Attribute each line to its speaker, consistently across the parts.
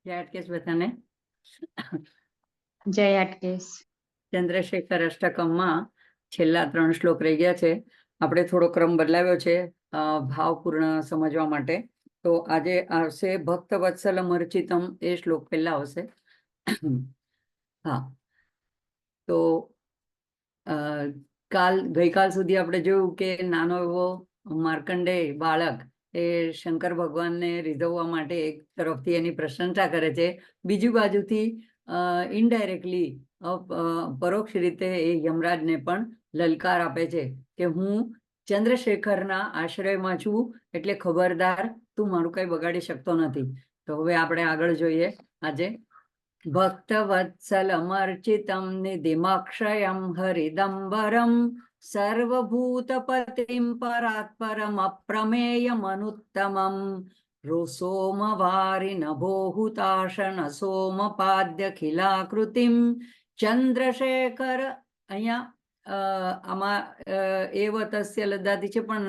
Speaker 1: જય હાટકેશ બધાને.
Speaker 2: જય હાટકેશ.
Speaker 1: ચંદ્રશેખર અષ્ટકમમાં છેલ્લા 3 શ્લોક રહી ગયા છે. આપણે થોડો ક્રમ બદલાવ્યો છે ભાવપૂર્ણ સમજવા માટે. તો આજે આવશે ભક્ત વત્સલમ અર્ચિતમ, એ શ્લોક પહેલા આવશે. હા, તો ગઈકાલ સુધી આપણે જોયું કે નાનો એવો માર્કંડેય બાળક એ શંકર ભગવાનને રીઝવવા માટે એક તરફથી એની પ્રશંસા કરે છે, બીજી બાજુથી ઇનડાયરેક્ટલી પરોક્ષ રીતે એ યમરાજને પણ લલકાર આપે છે કે હું ચંદ્રશેખરના આશ્રયમાં છું, એટલે ખબરદાર, તું મારું કઈ બગાડી શકતો નથી. તો હવે આપણે આગળ જોઈએ. આજે ભક્તવત્સલમર્ચિતમ નિધિમક્ષયમ હરિદંબરમ સર્વભૂતપતિમ પરાત્પરમ અપ્રમેયમનુત્તમમ સોમવારી નભોહુતાશન સોમપાદ્યખિલાકૃતિમ ચંદ્રશેખર. અહીંયા આમાં એવ તસ્ય લદાતી છે, પણ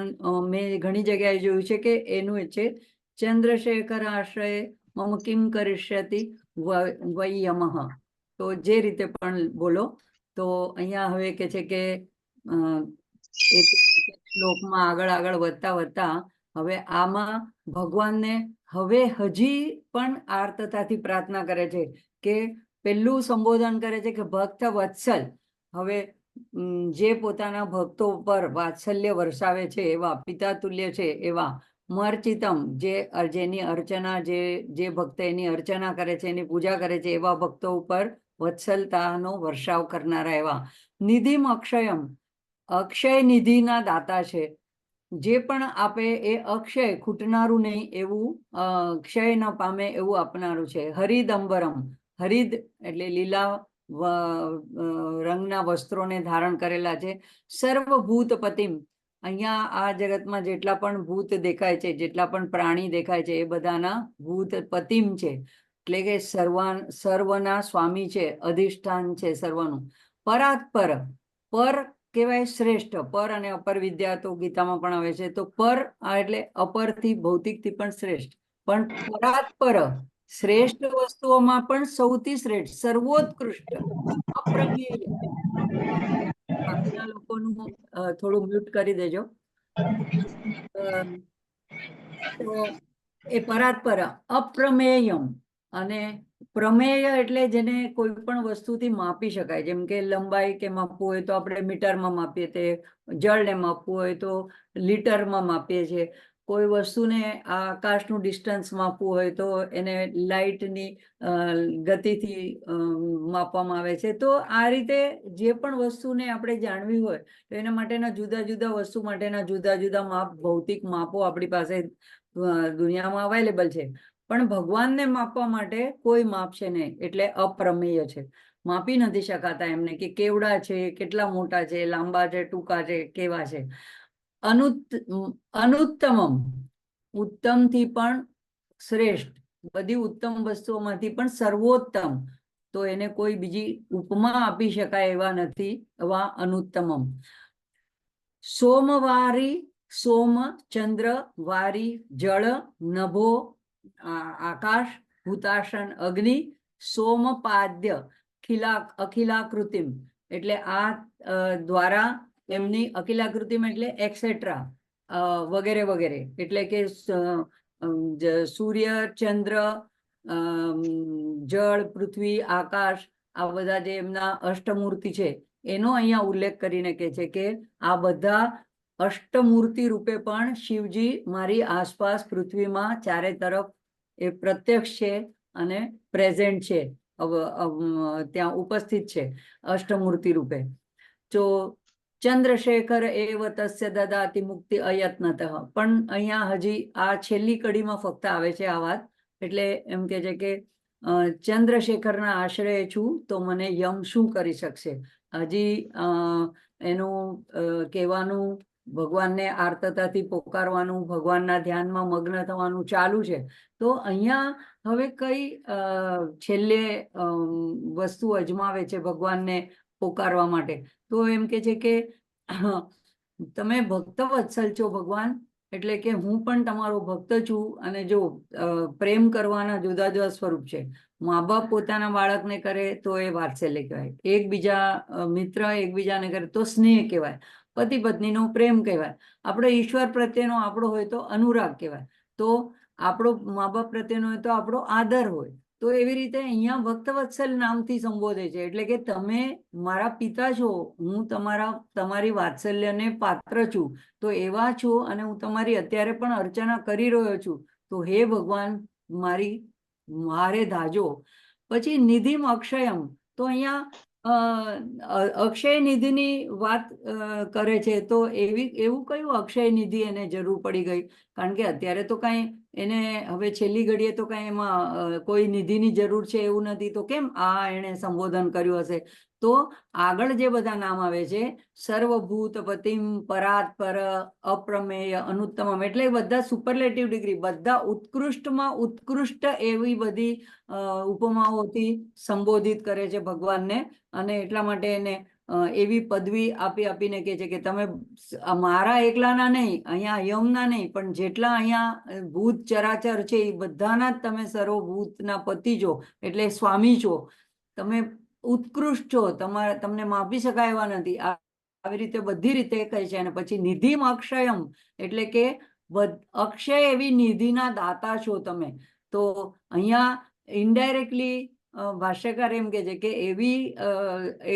Speaker 1: મેં ઘણી જગ્યાએ જોયું છે કે એનું છે ચંદ્રશેખર આશ્રય મમ કિમ કરિષ્યતિ વયમઃ. તો જે રીતે પણ બોલો. તો અહીંયા હવે કે છે કે શ્લોકમાં આગળ વધતા વધતા હવે આમાં ભગવાનને હવે હજી પણ આર્તતાથી પ્રાર્થના કરે છે કે પહેલું સંબોધન કરે છે કે ભક્ત વત્સલ. હવે જે પોતાના ભક્તો પર વાત્સલ્ય વરસાવે છે એવા પિતા તુલ્ય છે એવા મર્ચિતમ, જેની અર્ચના, જે ભક્ત એની અર્ચના કરે છે, એની પૂજા કરે છે, એવા ભક્તો ઉપર વત્સલતાનો વર્ષાવ કરનારા એવા નિધિમ અક્ષયમ, અક્ષય નિધિના દાતા છે. જે પણ આપે એ અક્ષય, ખૂટનારું નહીં એવું, ક્ષય ન પામે એવું આપનારું છે. હરિદંબરમ, હરિદ એટલે લીલા રંગના વસ્ત્રોને ધારણ કરેલા છે. સર્વભૂતપતિમ, અહીંયા આ જગતમાં જેટલા પણ ભૂત દેખાય છે, જેટલા પણ પ્રાણી દેખાય છે, એ બધાના ભૂતપતિમ છે, એટલે કે સર્વના સ્વામી છે, અધિષ્ઠાન છે સર્વનું. પરાત્પર, પર કહેવાય શ્રેષ્ઠ. પર અને અપર વિદ્યા તો ગીતામાં પણ આવે છે. તો પર એટલે અપરથી, ભૌતિકથી પણ શ્રેષ્ઠ, પણ પરાત્પર, શ્રેષ્ઠ વસ્તુઓમાં પણ સૌથી શ્રેષ્ઠ, સર્વોત્કૃષ્ટ, અપ્રમેય. બાકીના લોકોનું થોડું મ્યુટ કરી દેજો. તો એ પરાત્પર, અપ્રમેયમ, અને પ્રમેય એટલે જેને કોઈ પણ વસ્તુથી માપી શકાય. જેમ કે લંબાઈ કે માપવું હોય તો આપણે મીટરમાં માપીએ, તે જળને માપવું હોય તો લીટરમાં માપીએ છીએ. કોઈ વસ્તુને આકાશનું ડિસ્ટન્સ માપવું હોય તો એને લાઇટની ગતિથી માપવામાં આવે છે. તો આ રીતે જે પણ વસ્તુને આપણે જાણવી હોય તો એના માટેના જુદા જુદા વસ્તુ માટેના જુદા જુદા માપ, ભૌતિક માપો આપણી પાસે દુનિયામાં અવેલેબલ છે. પણ ભગવાનને માપવા માટે કોઈ માપ છે નહીં, એટલે અપ્રમેય છે. માપી નથી શકાતા એમને, કે કેવડા છે, કેટલા મોટા છે, લાંબા છે, ટૂંકા છે, કેવા છે. અનુત્તમમ, ઉત્તમથી પણ શ્રેષ્ઠ, બધી ઉત્તમ વસ્તુઓમાંથી પણ સર્વોત્તમ, તો એને કોઈ બીજી ઉપમા આપી શકાય એવા નથી, એવા અનુત્તમમ. સોમવારી, સોમ ચંદ્ર, વારી જળ, નભો આકાશ, ભૂતાશન અગ્નિ, સોમપાદ્ય અખિલાકૃતિમ, એટલે આ દ્વારા એમની અખિલાકૃતિમ એટલે એક્સેટ્રા વગેરે વગેરે, એટલે કે સૂર્ય, ચંદ્ર, જળ, પૃથ્વી, આકાશ, આ બધા જે એમના અષ્ટમૂર્તિ છે એનો અહીંયા ઉલ્લેખ કરીને કહે છે કે આ બધા અષ્ટમૂર્તિ રૂપે પણ શિવજી મારી આસપાસ પૃથ્વીમાં ચારે તરફ એ પ્રત્યક્ષ છે અને પ્રેઝન્ટ છે, ત્યાં ઉપસ્થિત છે અષ્ટમૂર્તિ રૂપે. તો ચંદ્રશેખર એવ તસ્ય દદાતિ મુક્તિ અયત્નતઃ, પણ અહીંયા હજી આ છેલ્લી કડીમાં ફક્ત આવે છે આ વાત. એટલે એમ કે છે કે ચંદ્રશેખરના આશ્રય છું તો મને યમ શું કરી શકશે. હજી એનું કહેવાનું, ભગવાનને આર્તતાથી પોકારવાનું, ભગવાનના ધ્યાનમાં મગ્ન થવાનું ચાલુ છે. તો અહીંયા હવે કઈ છેલ્લે વસ્તુ અજમાવે છે ભગવાનને પોકારવા માટે. તો એમ કે છે કે તમે ભક્ત વત્સલ છો ભગવાન, એટલે કે હું પણ તમારો ભક્ત છું. અને જો પ્રેમ કરવાના જુદા જુદા સ્વરૂપ છે. મા બાપ પોતાના બાળકને કરે તો એ વાત્સલ્ય કહેવાય, એકબીજા મિત્ર એકબીજાને કરે તો સ્નેહ કહેવાય, પતિ પત્નીનો પ્રેમ કહેવાય, આપણો ઈશ્વર પ્રત્યેનો આપણો હોય તો અનુરાગ કહેવાય, તો આપણો મા બાપ પ્રત્યેનો હોય તો આપણો આદર હોય. તો એવી રીતે અહીંયા ભક્તવત્સલ નામથી સંબોધે છે, એટલે કે તમે મારા પિતા છો, હું તમારી વાત્સલ્યને પાત્ર છું, તો એવા છો અને હું તમારી અત્યારે પણ અર્ચના કરી રહ્યો છું. તો હે ભગવાન મારે ધાજો. પછી નિધિમ અક્ષયમ, તો અહીંયા અક્ષય નિધિની વાત કરે છે. તો એવું કયું અક્ષય નિધિ એને જરૂર પડી ગઈ? કારણ કે અત્યારે તો કાંઈ એને હવે છેલ્લી ઘડીએ તો કાંઈ એમાં કોઈ નિધિની જરૂર છે એવું નથી, તો કેમ આ એને સંબોધન કર્યું હશે? તો આગળ જે બધા નામ આવે છે, સર્વભૂત પતિમ, પરાત પર, અપ્રમેય, અનુત્તમમ, એટલે બધા સુપરલેટિવ ડિગ્રી, બધા ઉત્કૃષ્ટમાં ઉત્કૃષ્ટ એવી બધી ઉપમાઓથી સંબોધિત કરે છે ભગવાનને. અને એટલા માટે એને એવી પદવી આપીને કહે છે કે તમે મારા એકલાના નહીં, અહીંયા યમના નહીં, પણ જેટલા અહીંયા ભૂત ચરાચર છે એ બધાના જ તમે સર્વભૂતના પતિ છો, એટલે સ્વામી છો, તમે ઉત્કૃષ્ટ છો, તમને માપી શકાય એવા નથી. આવી રીતે બધી રીતે કહે છે. અને પછી નિધિમ અક્ષયમ, એટલે કે અક્ષય એવી નિધિના દાતા છો તમે. તો અહીંયા ઇનડાયરેક્ટલી ભાષ્યકાર એમ કે છે કે એવી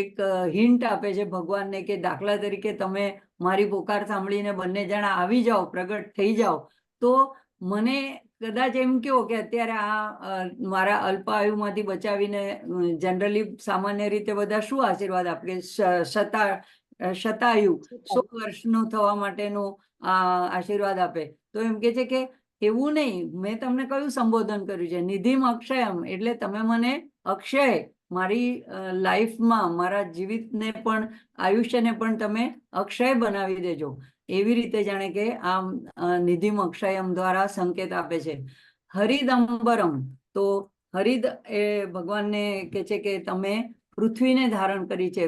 Speaker 1: એક હિન્ટ આપે છે ભગવાનને કે દાખલા તરીકે તમે મારી પોકાર સાંભળીને બંને જણા આવી જાઓ, પ્રગટ થઈ જાઓ, તો મને કદાચ એમ કહો કે અત્યારે આ મારા અલ્પાયુમાંથી બચાવીને જનરલી સામાન્ય રીતે બધા શું આશીર્વાદ આપે કે શતાયુ 100 વર્ષનું થવા માટેનું આશીર્વાદ આપે. તો એમ કે છે કે એવું નહીં, મેં તમને કયું સંબોધન કર્યું છે? નિધિમ અક્ષયમ, એટલે તમે મને અક્ષય, મારી લાઈફમાં મારા જીવિતને પણ, આયુષ્યને પણ તમે અક્ષય બનાવી દેજો. એવી રીતે જાણે કે આ નિધિમ અક્ષયમ દ્વારા સંકેત આપે છે. હરિદંબરમ, તો હરિદ એ ભગવાનને કે છે કે તમે પૃથ્વીને ધારણ કરી છે,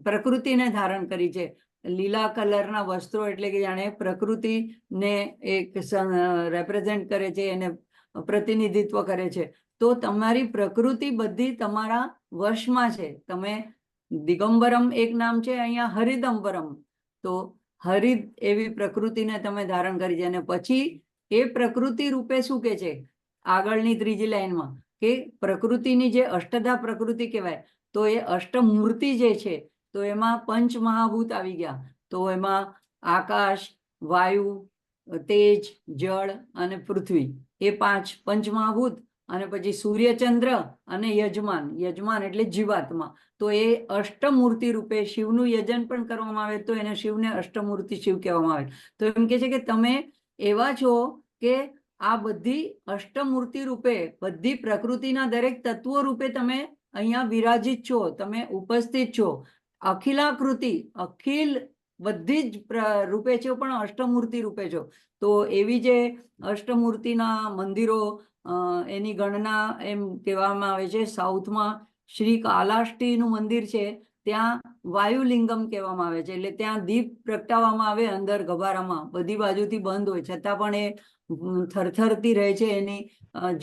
Speaker 1: પ્રકૃતિને ધારણ કરી છે. લીલા કલરના વસ્ત્રો એટલે કે જાણે પ્રકૃતિને એક રેપ્રેઝેન્ટ કરે છે, એને પ્રતિનિધિત્વ કરે છે. તો તમારી પ્રકૃતિ બધી તમારા વશમાં છે. તમે દિગંબરમ એક નામ છે, અહીંયા હરિદંબરમ, તો હરિદ એવી પ્રકૃતિને તમે ધારણ કરી છે. અને પછી એ પ્રકૃતિ રૂપે શું કે છે આગળની ત્રીજી લાઈનમાં, કે પ્રકૃતિની જે અષ્ટધા પ્રકૃતિ કહેવાય, તો એ અષ્ટમૂર્તિ જે છે, તો એમાં પંચ મહાભૂત આવી ગયા. તો એમાં આકાશ, વાયુ, તેજ, જળ અને પૃથ્વી, એ પંચ મહાભૂત. અને પછી સૂર્યચંદ્ર અને યજમાન એટલે જીવાત્મા. તો એ અષ્ટમૂર્તિ રૂપે શિવનું યજન પણ કરવામાં આવે તો એને શિવને અષ્ટમૂર્તિ શિવ કહેવામાં આવે. તો એમ કે છે કે તમે એવા છો કે આ બધી અષ્ટમૂર્તિ રૂપે, બધી પ્રકૃતિના દરેક તત્વો રૂપે તમે અહીંયા વિરાજિત છો, તમે ઉપસ્થિત છો. અખિલાકૃતિ, અખિલ બધી જ રૂપે છો, પણ અષ્ટમૂર્તિ રૂપે છો. તો એવી જે અષ્ટમૂર્તિના મંદિરો, એની ગણના એમ કહેવામાં આવે છે, સાઉથમાં શ્રી કાલાષ્ટીનું મંદિર છે, ત્યાં વાયુલિંગમ કહેવામાં આવે છે. એટલે ત્યાં દીપ પ્રગટાવવામાં આવે અંદર ગભારામાં, બધી બાજુથી બંધ હોય છતાં પણ એ થરથરતી રહે છે એની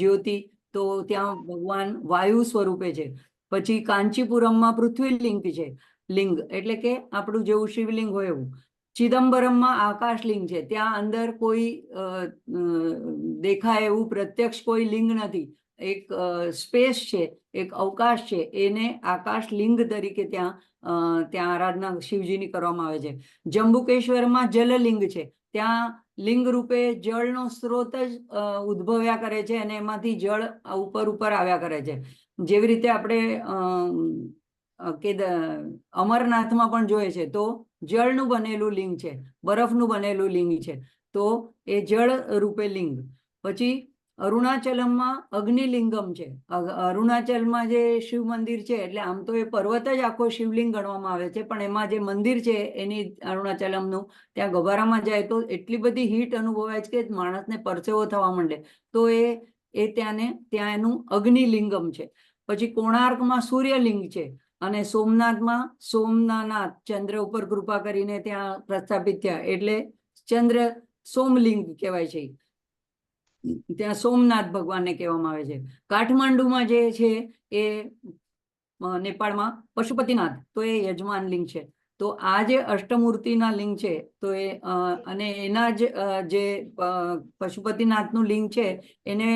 Speaker 1: જ્યોતિ. તો ત્યાં ભગવાન વાયુ સ્વરૂપે છે. પછી કાંચીપુરમમાં પૃથ્વીલિંગ છે, લિંગ એટલે કે આપણું જેવું શિવલિંગ હોય એવું. ચિદમ્બરમમાં આકાશલિંગ છે, ત્યાં અંદર કોઈ દેખાય એવું પ્રત્યક્ષ કોઈ લિંગ નથી, એક સ્પેસ છે, એક અવકાશ છે, એને આકાશ લિંગ તરીકે ત્યાં આરાધના શિવજીની કરવામાં આવે છે. જંબુકેશ્વરમાં જલલિંગ છે, ત્યાં લિંગ રૂપે જળનો સ્ત્રોત જ ઉદ્ભવ્યા કરે છે અને એમાંથી જળ ઉપર આવ્યા કરે છે. જેવી રીતે આપણે અમરનાથમાં પણ જોઈએ છે, તો જળનું બનેલું લિંગ છે, બરફનું બનેલું લિંગ છે, તો એ જળ રૂપે લિંગ. પછી અરુણાચલમમાં અગ્નિલિંગમ છે. અરુણાચલમાં જે શિવ મંદિર છે, એટલે આમ તો એ પર્વત જ આખો શિવલિંગ ગણવામાં આવે છે, પણ એમાં જે મંદિર છે એની અરુણાચલમનું, ત્યાં ગભારામાં જાય તો એટલી બધી હીટ અનુભવાય છે કે માણસને પરસેવો થવા માંડે. તો ત્યાં એનું અગ્નિલિંગમ છે. પછી કોણાર્કમાં સૂર્યલિંગ છે, અને સોમનાથમાં સોમનાથ ચંદ્ર ઉપર કૃપા કરીને ત્યાં પ્રસ્થાપિત થયા, એટલે ચંદ્ર સોમલિંગ કહેવાય છે. ત્યાં સોમનાથ ભગવાનને કહેવામાં આવે છે. કાઠમાંડુમાં જે છે એ નેપાળમાં પશુપતિનાથ, તો એ યજમાન લિંગ છે. તો આ જે અષ્ટમૂર્તિના લિંગ છે તો એ અને એના જ જે પશુપતિનાથનું લિંગ છે એને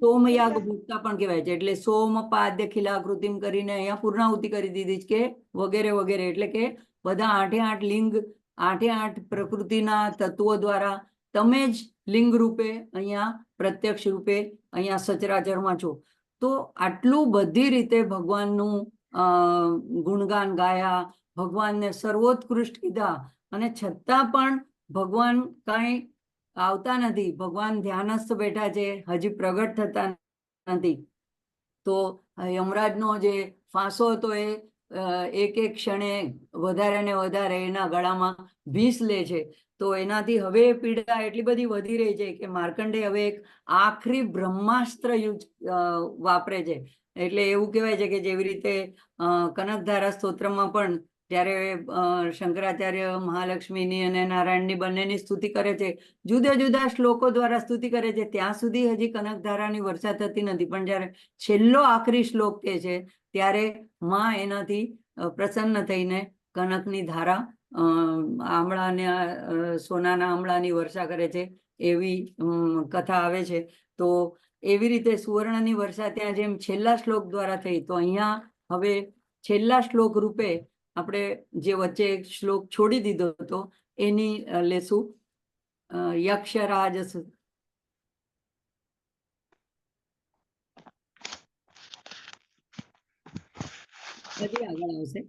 Speaker 1: સોમયાગ ભૂક્તા પણ કહેવાય છે. એટલે સોમ પાદ્ય ખિલાકૃતિમ કરીને અહીંયા પૂર્ણાહુતિ કરી દીધી કે વગેરે વગેરે. એટલે કે બધા 8 લિંગ 8 પ્રકૃતિના તત્વો દ્વારા તમે જ લિંગ રૂપે અહીંયા પ્રત્યક્ષ રૂપે અહીંયા સચરાચરમાં છો. તો આટલું બધી રીતે ભગવાનનું ગુણગાન ગાયા, ભગવાનને સર્વોત્કૃષ્ટ કીધા, અને છતાં પણ ભગવાન કાંઈ આવતા નથી. ભગવાન ધ્યાનસ્થ બેઠા છે, હજી પ્રગટ થતા નથી. તો યમરાજનો જે ફાંસો હતો એ એક ક્ષણે વધારે ને વધારે એના ગળામાં વિષ લે છે. તો એનાથી હવે પીડા એટલી બધી વધી રહી છે કે માર્કંડે હવે એક આખરી બ્રહ્માસ્ત્ર વાપરે છે. એટલે એવું કહેવાય છે કે જેવી રીતે કનકધારા સ્તોત્રમાં પણ જ્યારે શંકરાચાર્ય મહાલક્ષ્મીની અને નારાયણની બંનેની સ્તુતિ કરે છે, જુદા જુદા શ્લોકો દ્વારા સ્તુતિ કરે છે, ત્યાં સુધી હજી કનકધારાની વર્ષા થતી નથી. પણ જ્યારે છેલ્લો આખરી શ્લોક કે છે ત્યારે માં એનાથી પ્રસન્ન થઈને કનકની ધારા આમળાને સોનાના આમળાની વર્ષા કરે છે, એવી કથા આવે છે. તો એવી રીતે સુવર્ણની વર્ષા ત્યાં જેમ છેલ્લા શ્લોક દ્વારા થઈ, તો અહીંયા હવે છેલ્લા શ્લોક રૂપે આપણે જે વચ્ચે એક શ્લોક છોડી દીધો હતો એની લેશું. યક્ષરાજ બધી આગળ આવશે.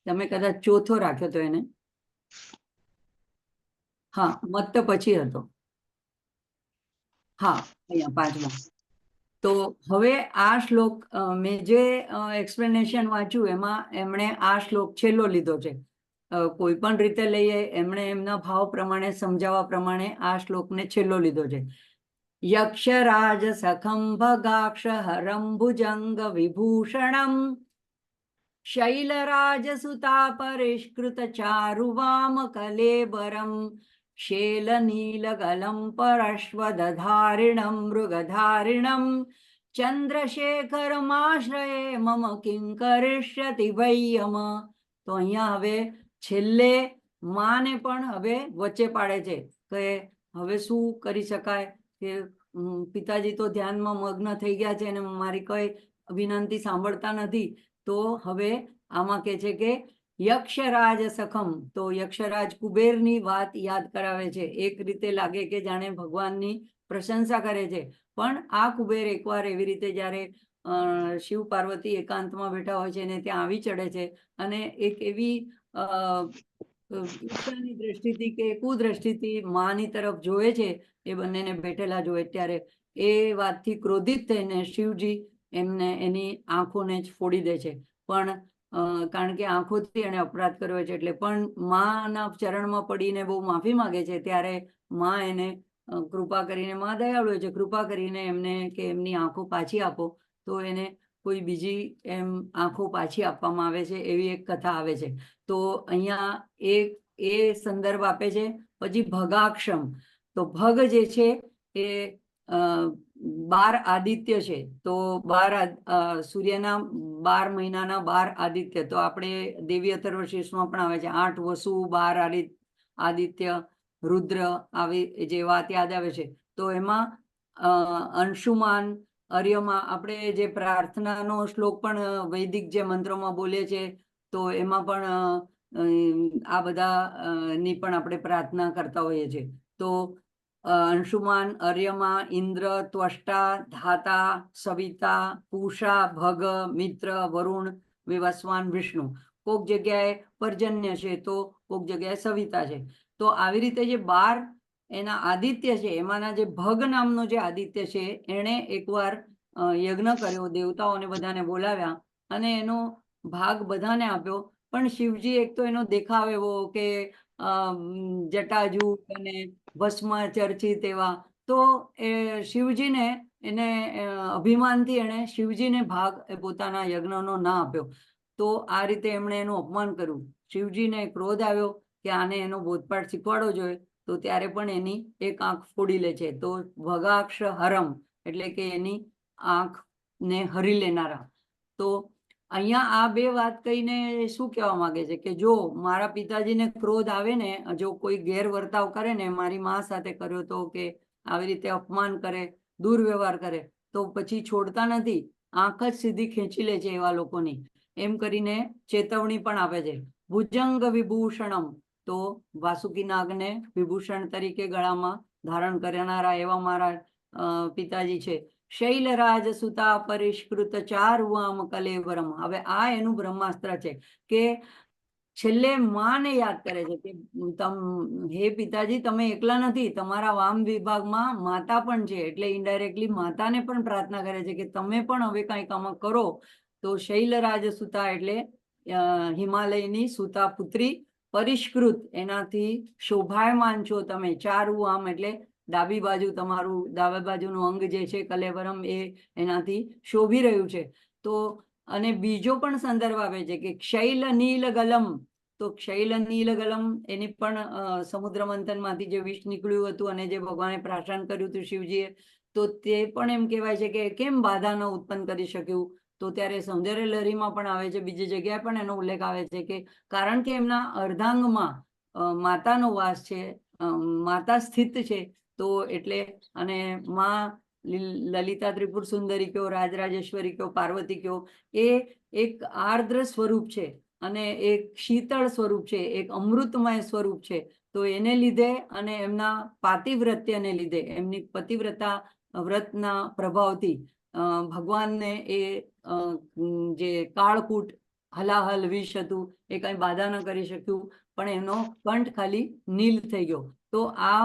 Speaker 1: તમે કદાચ ચોથો રાખ્યો તો એને, હા, મત પછી હતો, હા, અહીંયા 5મો. તો હવે આ શ્લોક મેં જે એક્સપ્લેનેશન વાંચ્યું એમાં એમણે આ શ્લોક છેલ્લો લીધો છે. કોઈ પણ રીતે લઈએ, એમણે એમના ભાવ પ્રમાણે સમજાવવા પ્રમાણે આ શ્લોકને છેલ્લો લીધો છે. યક્ષરાજ સખમ ભગાક્ષ હરમ ભુજંગ વિભૂષણમ શૈલરાજ સુતા પરિષ્કૃત ચારુવામ કલેબરમ શેલનીલગલમ પરશ્વદધારિણમ મૃગધારિણમ ચંદ્રશેખરમાશ્રયે મમ કિં કરિષ્યતિ વૈયમ. તો અહીંયા હવે છેલ્લે માને પણ હવે વચ્ચે પાડે છે કે હવે શું કરી શકાય, કે પિતાજી તો ધ્યાનમાં મગ્ન થઈ ગયા છે અને મારી કોઈ વિનંતી સાંભળતા નથી. તો હવે આમાં કે છે કે યક્ષરાજ સખમ, તો યક્ષરાજ કુબેરની વાત યાદ કરાવે છે. એક રીતે લાગે કે જાણે ભગવાનની પ્રશંસા કરે છે, પણ આ કુબેર એકવાર એવી રીતે જ્યારે શિવ પાર્વતી એકાંતમાં બેઠા હોય છે અને ત્યાં આવી ચડે છે અને એક એવી ઈર્ષાની દ્રષ્ટિથી કે કુદ્રષ્ટિથી માની તરફ જોવે છે, એ બંનેને બેઠેલા જોવે ત્યારે એ વાતથી ક્રોધિત થઈને શિવજી એમને એની આંખોને જ ફોડી દે છે. પણ કારણ કે આંખોથી એને અપરાધ કર્યો છે એટલે, પણ માના ચરણમાં પડીને બહુ માફી માંગે છે. ત્યારે માં એને કૃપા કરીને, માં દયાળુ છે, કૃપા કરીને એમને કે એમની આંખો પાછી આપો. તો એને કોઈ બીજી એમ આંખો પાછી આપવામાં આવે છે, એવી એક કથા આવે છે. તો અહીંયા એ સંદર્ભ આપે છે. પછી ભગાક્ષમ, તો ભગ જે છે એ 12 આદિત્ય છે. તો 12 સૂર્યના 12 મહિનાના 12 આદિત્ય. તો આપણે દેવી અથર્વશીર્ષમાં પણ આવે છે 8 વસુ 12 આદિત્ય રુદ્ર આવી જે વાત યાદ આવે છે. તો એમાં અંશુમાન અર્યમાં આપણે જે પ્રાર્થનાનો શ્લોક પણ વૈદિક જે મંત્રોમાં બોલે છે, તો એમાં પણ આ બધા ની પણ આપણે પ્રાર્થના કરતા હોઈએ છીએ. તો અંશુમાન, અર્યમા, ઇન્દ્ર, ત્વષ્ટા, ધાતા, સવિતા, પૂષા, ભગ, મિત્ર, વરુણ, વિવસ્વાન, વિષ્ણુ. કોક જગ્યાએ પર્જન્ય છે તો કોક જગ્યાએ સવિતા છે. તો આવી રીતે જે 12 એના આદિત્ય છે, એમાંના જે ભગ નામનો જે આદિત્ય છે એણે એકવાર યજ્ઞ કર્યો, દેવતાઓને બધાને બોલાવ્યા અને એનો ભાગ બધાને આપ્યો. પણ શિવજી એક તો એનો દેખાવ એવો કે જટાજૂટ અને ભસ્મ ચર્ચિત એવા, તો એ શિવજીને એને અભિમાનથી એણે શિવજીને ભાગ પોતાના યજ્ઞનો ના આપ્યો. તો આ રીતે એમણે એનું અપમાન કર્યું. શિવજીને ક્રોધ આવ્યો કે આને એનો બોધપાઠ શીખવાડવો જોઈએ. તો ત્યારે પણ એની એક આંખ ફોડી લે છે. તો વગાક્ષ હરમ એટલે કે એની આંખને હરી લેનારા. તો અહીંયા આ બે વાત કહીને શું કહેવા માંગે છે કે જો મારા પિતાજીને ક્રોધ આવે ને, જો કોઈ ગેરવર્તાવ કરે ને, મારી મા સાથે કર્યો તો કે આવી રીતે અપમાન કરે, દુર્વ્યવહાર કરે, તો પછી છોડતા નથી, આંખ જ સીધી ખેંચી લે છે એવા લોકોની, એમ કરીને ચેતવણી પણ આપે છે. ભુજંગ વિભૂષણમ, તો વાસુકી નાગને વિભૂષણ તરીકે ગળામાં ધારણ કરનારા એવા મારા પિતાજી છે. શૈલરાજ સુતા પરિષ્કૃત ચારુઆમ કલેવરમ. હવે આ એનું બ્રહ્માસ્ત્ર છે કે છેલ્લે માને યાદ કરે છે કે હે પિતાજી, તમે એકલા નથી, તમારા વામ વિભાગમાં માતા પણ છે. એટલે ઇનડાયરેક્ટલી માતાને પણ પ્રાર્થના કરે છે કે તમે પણ હવે કંઈક આમાં કરો. તો શૈલરાજ સુતા એટલે હિમાલયની સુતા પુત્રી, પરિષ્કૃત એનાથી શોભાયમાન છો તમે, ચારુ આમ એટલે ડાબી બાજુ તમારું ડાબા બાજુનું અંગ જે છે કલેવરમ એ એનાથી શોભી રહ્યું છે. તો અને બીજો પણ સંદર્ભ આપે છે કે શૈલ નીલ ગલમ. તો શૈલ નીલ ગલમ એની પણ સમુદ્ર મંથનમાંથી જે વિષ નીકળ્યું હતું અને જે ભગવાને પ્રાશન કર્યું હતું શિવજીએ, તો તે પણ એમ કહેવાય છે કે કેમ બાધા ન ઉત્પન્ન કરી શક્યું. તો ત્યારે સૌંદર્ય લહરીમાં પણ આવે છે, બીજી જગ્યાએ પણ એનો ઉલ્લેખ આવે છે કે કારણ કે એમના અર્ધાંગમાં માતાનો વાસ છે, માતા સ્થિત છે. તો એટલે અને માં લલિતા ત્રિપુર સુંદરી કયો, રાજરાજેશ્વરી કયો, પાર્વતી કયો, એ એક આર્દ્ર સ્વરૂપ છે અને એક શીતળ સ્વરૂપ છે, એક અમૃતમય સ્વરૂપ છે. તો એને લીધે અને એમના પાતિવ્રત્યને લીધે, એમની પતિવ્રતા વ્રતના પ્રભાવથી ભગવાનને એ જે કાળકૂટ હલાહલ વિષ હતું એ કઈ બાધા ન કરી શક્યું, પણ એનો કંઠ ખાલી નીલ થઈ ગયો. તો આ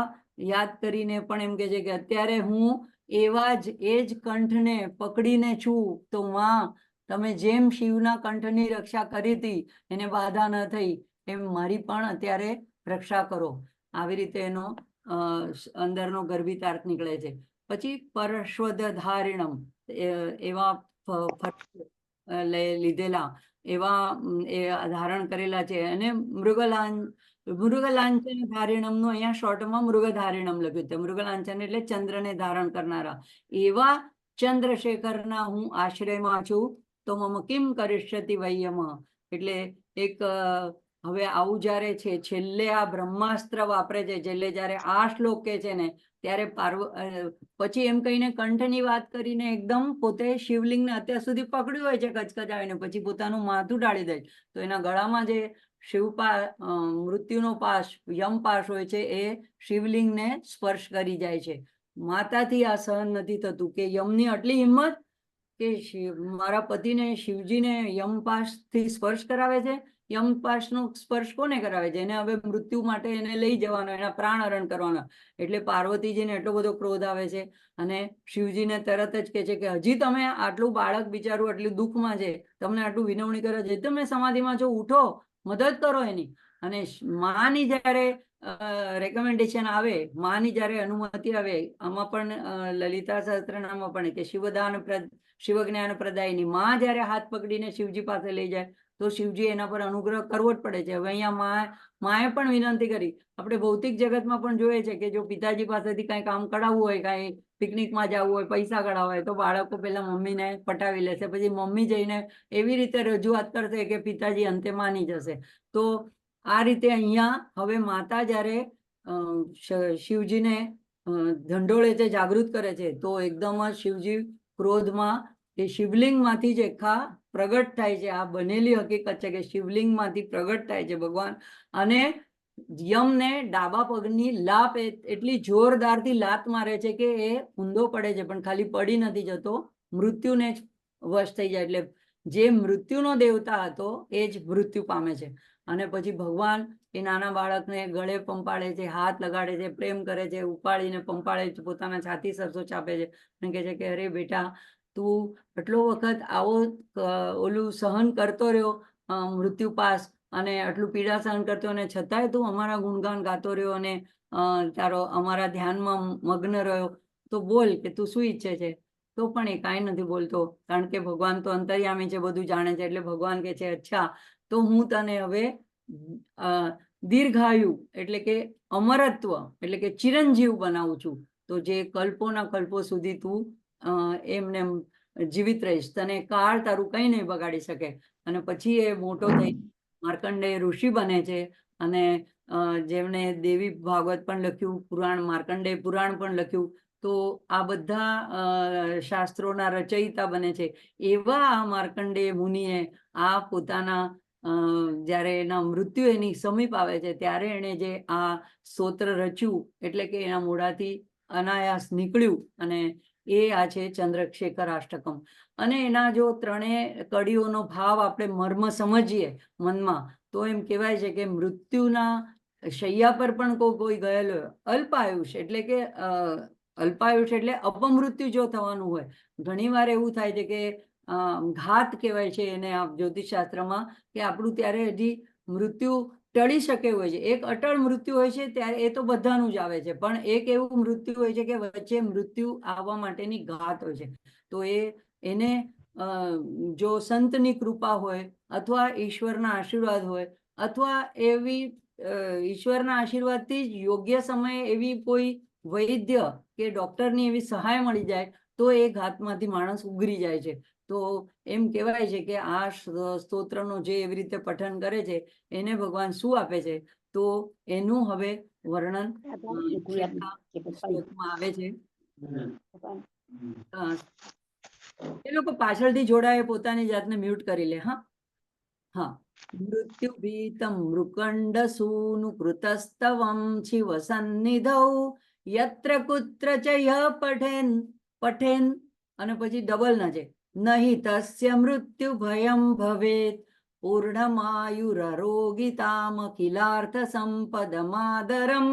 Speaker 1: યાદ કરીને પણ એમ કે છે કે અત્યારે હું એવા જ એ જ કંઠને પકડીને છું. તો માં, તમે જેમ શિવના કંઠની રક્ષા કરી હતી, એને બાધા ન થઈ, એમ મારી પણ અત્યારે રક્ષા કરો. આવી રીતે એનો અંદરનો ગર્ભિતાર્થ નીકળે છે. પછી પરશ્વદ ધારિણમ, એવા લીધેલા એવા એ ધારણ કરેલા છે. અને મૃગલાંચન ધારિણમનું અહીંયા શોર્ટમાં મૃગધારિણમ લખ્યું છે. મૃગલાંચન એટલે ચંદ્રને ધારણ કરનારા એવા ચંદ્રશેખરના હું આશ્રયમાં છું. તો મમ કિમ કરિષ્યતિ વયમ. એટલે એક હવે આવું જયારે છે, છેલ્લે આ બ્રહ્માસ્ત્ર વાપરે છે, છેલ્લે જયારે આ શ્લોક કે છે ને, ત્યારે પછી એમ કહીને કંઠની વાત કરીને એકદમ પોતે શિવલિંગને અત્યાર સુધી પકડ્યું હોય છે કચકચાવીને, પછી પોતાનું માથું ડાળી દે. તો એના ગળામાં જે મૃત્યુનો પાશ, યમ પાશ હોય છે, એ શિવલિંગને સ્પર્શ કરી જાય છે. માતાથી આ સહન નથી થતું કે યમની આટલી હિંમત કે મારા પતિને શિવજીને યમપાશથી સ્પર્શ કરાવે છે. યમપાશનો સ્પર્શ કોને કરાવે છે? એને હવે મૃત્યુ માટે એને લઈ જવાનો, એના પ્રાણ હરણ કરવાનો. એટલે પાર્વતીજીને એટલો બધો ક્રોધ આવે છે અને શિવજીને તરત જ કહે છે કે હજી તમે આટલું બાળક બિચારું આટલું દુઃખમાં છે, તમને આટલું વિનવણી કરે છે, તમે સમાધિમાં છો, ઉઠો, મદદ કરો એની. અને માની જ્યારે રેકમેન્ડેશન આવે, માની જ્યારે અનુમતિ આવે, આમાં પણ લલિતા સહસ્ત્રનામમાં પણ કે શિવજ્ઞાન પ્રદાયની માં જ્યારે હાથ પકડીને શિવજી પાસે લઈ જાય, તો શિવજી એના પર અનુગ્રહ કરવો જ પડે છે. હવે અહીંયા માએ પણ વિનંતી કરી. આપણે ભૌતિક જગતમાં પણ જોઈએ છે કે જો પિતાજી પાસેથી કઈ કામ કરાવવું હોય, કઈ પિકનિકમાં જવું હોય, પૈસા કઢાવવા હોય, તો બાળકો પેલા મમ્મીને પટાવી લેશે, પછી મમ્મી જઈને એવી રીતે રજૂઆત કરશે કે પિતાજી અંતે માની જશે. તો આ રીતે અહીંયા હવે માતા જ્યારે શિવજીને ધંડોળે છે, જાગૃત કરે છે, તો એકદમ જ શિવજી ક્રોધમાં એ શિવલિંગમાંથી જ એકા પ્રગટ થાય છે. આ બનેલી હકીકત છે કે શિવલિંગમાંથી પ્રગટ થાય છે ભગવાન, અને યમને ડાબા પગની લાત એટલી જોરદારથી લાત મારે છે કે એ ઊંધો પડે છે, પણ ખાલી પડી નથી જતો, મૃત્યુને જ વશ થઈ જાય. એટલે જે મૃત્યુનો દેવતા હતો એ જ મૃત્યુ પામે છે. અને પછી ભગવાન એ નાના બાળકને ગળે પંપાળે છે, હાથ લગાડે છે, પ્રેમ કરે છે, ઉપાડીને પંપાળે છે, પોતાના છાતી સરસો ચાપે છે અને કહે છે કે અરે બેટા, તું આટલો વખત આવો ઓલું સહન કરતો રહ્યો મૃત્યુ પાસ, અને આટલું પીડા સહન કરતો, અને છતાંય તું અમારા ગુણગાન ગાતો રહ્યો અને તારો અમારા ધ્યાનમાં મગ્ન રહ્યો. તો બોલ કે તું શું ઈચ્છે છે? તો પણ એ કાંઈ નથી બોલતો, કારણ કે ભગવાન તો અંતર્યામી છે, બધું જાણે છે. એટલે ભગવાન કે છે અચ્છા, તો હું તને હવે દીર્ઘાયુ એટલે કે અમરત્વ એટલે કે ચિરંજીવ બનાવું છું, તો જે કલ્પોના કલ્પો સુધી તું એમને જીવિત રહીશ, તને કાળ તારું કઈ નહીં બગાડી શકે. અને પછી એ મોટો થઈ માર્કંડેય ઋષિ બને છે, અને જેમણે દેવી ભાગવત પણ લખ્યું, પુરાણ માર્કંડેય પુરાણ પણ લખ્યું, તો આ બધા શાસ્ત્રોના રચયિતા બને છે. એવા આ માર્કંડેય મુનિએ આ પોતાના જ્યારે એના મૃત્યુ એની સમીપ આવે છે ત્યારે એણે જે આ સ્તોત્ર રચ્યું, એટલે કે એના મોઢાથી અનાયાસ નીકળ્યું, અને એ આ છે ચંદ્રશેખર અષ્ટકમ. અને એના જો ત્રણેય કડીઓનો ભાવ આપણે મર્મ સમજીએ મનમાં, તો એમ કહેવાય છે કે મૃત્યુના શૈયા પર પણ કોઈ ગયેલો અલ્પાયુષ એટલે કે અલ્પાયુષ એટલે અપમૃત્યુ જો થવાનું હોય, ઘણી વાર એવું થાય છે કે ઘાત કહેવાય છે એને જ્યોતિષશાસ્ત્રમાં, કે આપણું ત્યારે હજી મૃત્યુ ટળી શકે હોય છે. એક અટળ મૃત્યુ હોય છે ત્યારે એ તો બધાનું જ આવે છે, પણ એક એવું મૃત્યુ હોય છે કે વચ્ચે મૃત્યુ આવવા માટેની ઘાત હોય છે. તો એને જો સંતની કૃપા હોય, અથવા ઈશ્વરના આશીર્વાદ હોય, અથવા એવી ઈશ્વરના આશીર્વાદથી જ યોગ્ય સમયે એવી કોઈ વૈદ્ય કે ડોક્ટરની એવી સહાય મળી જાય, તો એ ઘાતમાંથી માણસ ઉગરી જાય છે. તો એમ કહેવાય છે કે આ સ્તોત્રનો જે એવી રીતે પઠન કરે છે એને ભગવાન શું આપે છે, તો એનું હવે વર્ણન શ્લોકમાં આવે છે. એ લોકો પાછળથી જોડાય પોતાની જાતને મ્યુટ કરી લે. હા, મૃત્યુ ભીતમ મૃકંડ સૂનુ કૃતસ્તવમ શિવ સન્નિધૌ યત્ર કુત્ર ચ યહ પઠેન પઠેન, અને પછી ડબલ ના છે, નહીં તસ્ય મૃત્યુ ભયમ ભવેત પૂર્ણમાયુરરોગિતામ અખિલાર્થ સંપદમાદરમ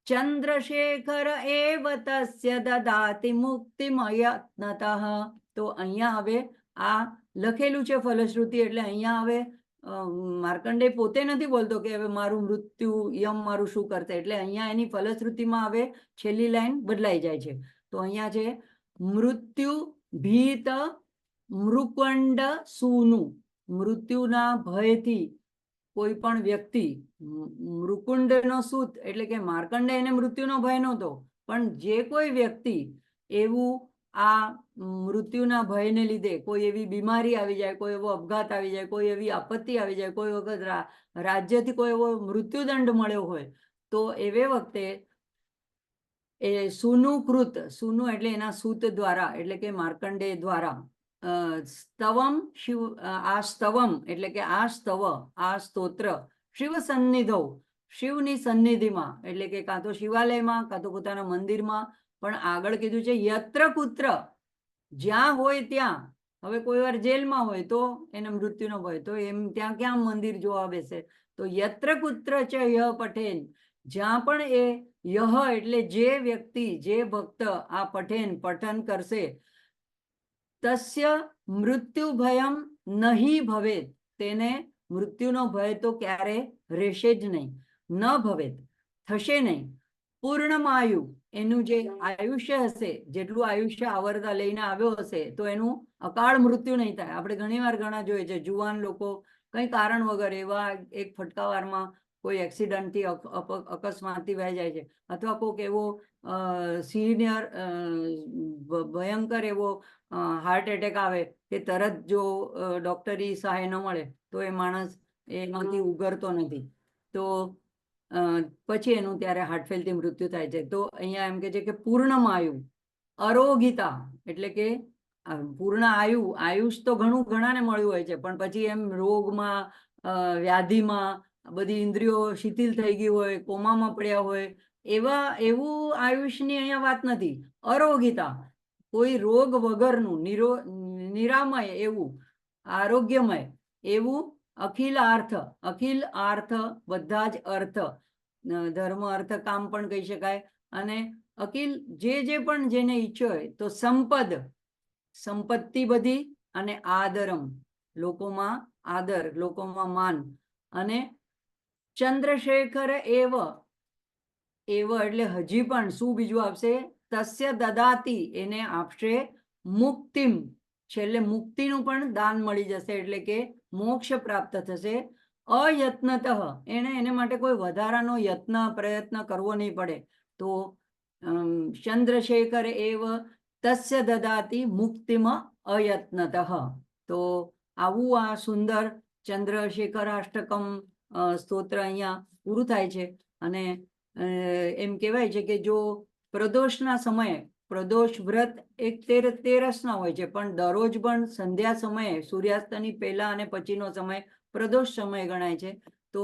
Speaker 1: ચંદ્રશેખર એવ તસ્ય દદાતિ મુક્તિમયત્નતઃ. તો અહીંયા હવે આ લખેલું છે ફલશ્રુતિ, એટલે અહીંયા હવે માર્કંડેય પોતે નથી બોલતો કે હવે મારું મૃત્યુ યમ મારું શું કરશે, એટલે અહીંયા એની ફલશ્રુતિમાં હવે છેલ્લી લાઈન બદલાઈ જાય છે. તો અહીંયા છે મૃત્યુ ભીત મૃકંડ સૂનું, મૃત્યુના ભયથી કોઈ પણ વ્યક્તિ, મૃકુંડનો સૂત એટલે કે માર્કંડેયને મૃત્યુનો ભય નહોતો, પણ જે કોઈ વ્યક્તિ એવું આ મૃત્યુના ભયને લીધે કોઈ એવી બીમારી આવી જાય, કોઈ એવો અપઘાત આવી જાય, કોઈ એવી આપત્તિ આવી જાય, કોઈ વખત રાજ્યથી કોઈ એવો મૃત્યુદંડ મળ્યો હોય, તો એવે વખતે એ સુનુકૃત, સુનુ એટલે એના સૂત દ્વારા એટલે કે માર્કંડેય દ્વારા સ્તવમ શિવ, આ સ્તવમ એટલે કે આ સ્તવ, આ સ્તોત્ર શિવ સન્નિધૌ, શિવની સન્નિધિમાં એટલે કે કાં તો શિવાલયમાં કાં તો પોતાના મંદિરમાં, પણ આગળ કીધું છે યત્ર કુત્ર, જ્યાં હોય ત્યાં. હવે કોઈ વાર જેલમાં હોય તો એને મૃત્યુનો ભય, તો એમ ત્યાં ક્યાં મંદિર જોવા બેસે, તો યત્ર કુત્ર ચ યહ પઠેન, જ્યાં પણ એ યહ એટલે જે વ્યક્તિ, જે ભક્ત આ પઠન કરશે, તસ્ય મૃત્યુ ભયમ નહીં ભવેત, તેને મૃત્યુનો ભય તો ક્યારે રહેશે જ નહીં, ન ભવેત થશે નહીં. પૂર્ણમાયુ એનું જે આયુષ્ય હશે, જેટલું આયુષ્ય આવરદા લઈને આવ્યો હશે, તો એનું અકાળ મૃત્યુ નહીં થાય. આપણે ઘણી વાર ઘણા જોઈએ છે જુવાન લોકો કંઈ કારણ વગર એવા એક ફટકાવારમાં કોઈ એક્સિડન્ટથી અકસ્માતથી વહી જાય છે, અથવા કોઈક એવો સિનિયર ભયંકર એવો હાર્ટ એટેક આવે કે તરત જો ડોક્ટરી સહાય ન મળે તો એ માણસ એમાંથી ઉગરતો નથી, તો પછી એનું ત્યારે હાર્ટફેલથી મૃત્યુ થાય છે. તો અહીંયા એમ કે છે કે પૂર્ણમાયુ અરોગિતા એટલે કે પૂર્ણ આયુષ તો ઘણાને મળ્યું હોય છે, પણ પછી એમ રોગમાં વ્યાધિમાં બધી ઇન્દ્રિયો શિથિલ થઈ ગઈ હોય, કોમામાં પડ્યા હોય, એવું આયુષની અહીંયા વાત નથી. અરોગિતા કોઈ રોગ વગરનું, નિરામય એવું, આરોગ્યમય એવું, અખિલ આર્થ બધા જ અર્થ, ધર્મ અર્થ કામ પણ કહી શકાય, અને અખિલ જે પણ જેને ઈચ્છો હોય તો સંપત્તિ બધી, અને આદરમ લોકોમાં આદર, લોકોમાં માન, અને ચંદ્રશેખર એવ એટલે હજી પણ શું બીજું આપશે, તસ્ય દદાતી એને આપશે મુક્તિમ, છેલ્લે મુક્તિનું પણ દાન મળી જશે, એટલે કે મોક્ષ પ્રાપ્ત થશે. અયત્નતઃ, એને માટે કોઈ વધારાનો પ્રયત્ન કરવો નહીં પડે. તો ચંદ્રશેખર એવ તસ્ય દદાતિ મુક્તિમ અયત્નતઃ. તો આવું આ સુંદર ચંદ્રશેખર અષ્ટકમ સ્તોત્ર અહીંયા પૂરું થાય છે. અને એમ કહેવાય છે કે જો પ્રદોષના સમયે, પ્રદોષ વ્રત એક તેરસના હોય છે, પણ દરરોજ પણ સંધ્યા સમયે સૂર્યાસ્તની પહેલા અને પછીનો સમય પ્રદોષ સમય ગણાય છે. તો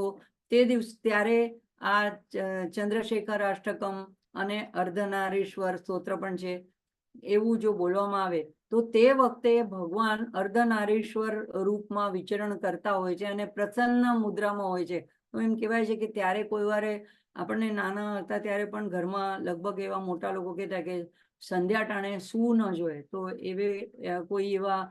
Speaker 1: તે ત્યારે આ ચંદ્રશેખર અષ્ટકમ અને અર્ધનારીશ્વર સ્તોત્ર પણ છે. એવું જો બોલવામાં આવે તો તે વખતે ભગવાન અર્ધનારીશ્વર રૂપમાં વિચરણ કરતા હોય છે અને પ્રસન્ન મુદ્રામાં હોય છે. તો એમ કહેવાય છે કે ત્યારે કોઈ વારે આપણને નાના હતા ત્યારે પણ ઘરમાં લગભગ એવા મોટા લોકો કહેતા કે સંધ્યા ટાણે સૂવું ન જોઈએ. તો કોઈ એવા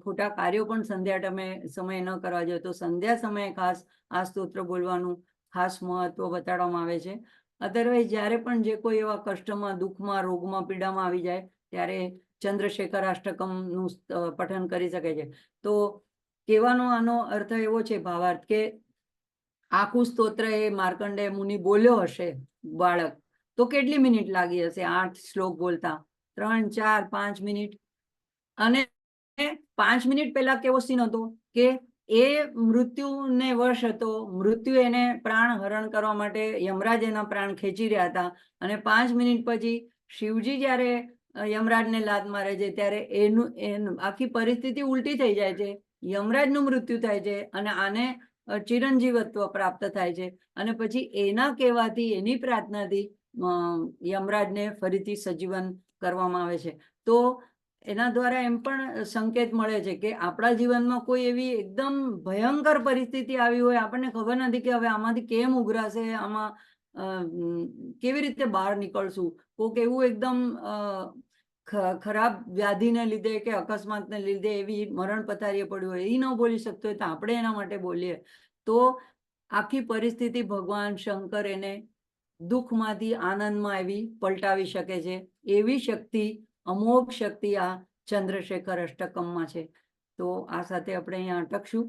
Speaker 1: ખોટા કાર્યો પણ સંધ્યા સમયે ન કરવા જોઈએ. તો સંધ્યા સમયે ખાસ આ સ્તોત્ર બોલવાનું ખાસ મહત્વ બતાડવામાં આવે છે. અધરવાઇઝ જ્યારે પણ જે કોઈ એવા કષ્ટમાં, દુઃખમાં, રોગમાં, પીડામાં આવી જાય ત્યારે ચંદ્રશેખર અષ્ટકમનું પઠન કરી શકે છે. તો કહેવાનો આનો અર્થ એવો છે, ભાવાર્થ, કે આખું સ્તોત્ર એ માર્કંડેય મુનિ બોલ્યો હશે બાળક તો કેટલી મિનિટ લાગી હશે? 8 શ્લોક બોલતા 3, 4, 5 મિનિટ. અને 5 મિનિટ પહેલા કેવો સીન હતો કે એ મૃત્યુને વશ હતો. મૃત્યુ એને પ્રાણ હરણ કરવા માટે યમરાજ એના પ્રાણ ખેંચી રહ્યા હતા. અને 5 મિનિટ પછી શિવજી જ્યારે યમરાજને લાત મારે છે ત્યારે એનું આખી પરિસ્થિતિ ઉલટી થઈ જાય છે. યમરાજનું મૃત્યુ થાય છે અને આને ચિરંજીવત્વ પ્રાપ્ત થાય છે. અને પછી એના કહેવાથી, એની પ્રાર્થનાથી યમરાજને ફરીથી સજીવન કરવામાં આવે છે. તો એના દ્વારા એમ પણ સંકેત મળે છે કે આપણા જીવનમાં કોઈ એવી એકદમ ભયંકર પરિસ્થિતિ આવી હોય, આપણને ખબર નથી કે હવે આમાંથી કેમ ઉઘરાશે, આમાં કેવી રીતે બહાર નીકળશું. કોઈક એવું એકદમ ખરાબ વ્યાધિને લીધે કે અકસ્માતને લીધે એવી મરણ પથારીએ પડ્યું હોય, એ ન બોલી શકતો હોય, તો આપણે એના માટે બોલીએ તો આખી પરિસ્થિતિ ભગવાન શંકર એને દુઃખમાંથી આનંદમાં એવી પલટાવી શકે છે. એવી શક્તિ, અમોઘ શક્તિ આ ચંદ્રશેખર અષ્ટકમમાં છે. તો આ સાથે આપણે અહીંયા અટકશું.